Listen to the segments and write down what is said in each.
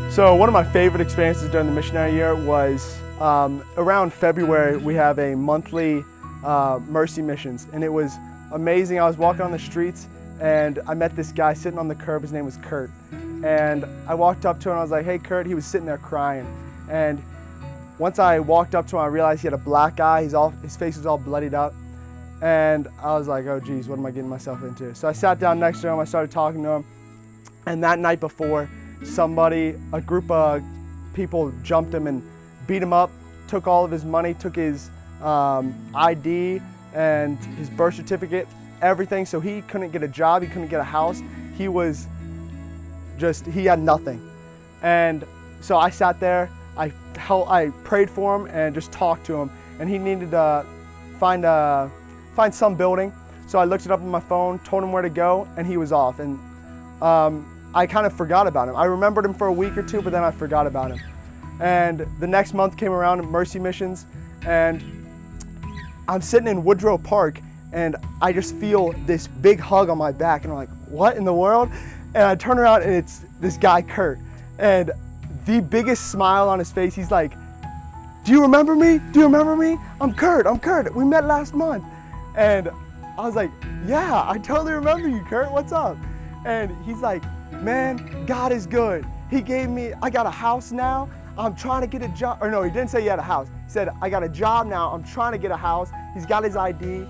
So one of my favorite experiences during the missionary year was around February. We have a monthly mercy missions, and it was amazing. I was walking on the streets and I met this guy sitting on the curb. His name was Kurt, and I walked up to him and I was like, "Hey Kurt." He was sitting there crying, and once I walked up to him, I realized he had a black eye. His face was all bloodied up, and I was like, "Oh geez, what am I getting myself into?" So I sat down next to him. I started talking to him, and that night before, a group of people jumped him and beat him up, took all of his money, took his ID and his birth certificate, everything. So he couldn't get a job, he couldn't get a house. He had nothing. And so I sat there, I prayed for him and just talked to him. And he needed to find some building. So I looked it up on my phone, told him where to go, and he was off. And I kind of forgot about him. I remembered him for a week or two, but then I forgot about him. And the next month came around, Mercy Missions, and I'm sitting in Woodrow Park, and I just feel this big hug on my back, and I'm like, what in the world? And I turn around, and it's this guy, Kurt, and the biggest smile on his face. He's like, "Do you remember me? Do you remember me? I'm Kurt. We met last month." And I was like, "Yeah, I totally remember you, Kurt. What's up?" And he's like, "Man, God is good. I got a house now. I'm trying to get a job." Or no, he didn't say he had a house. He said, "I got a job now. I'm trying to get a house." He's got his ID.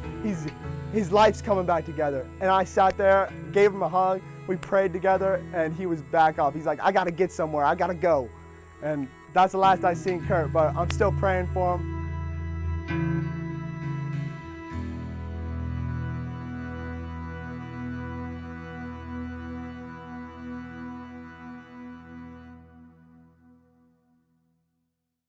His life's coming back together. And I sat there, gave him a hug. We prayed together, and he was back off. He's like, "I got to get somewhere. I got to go." And that's the last I seen Kurt, but I'm still praying for him.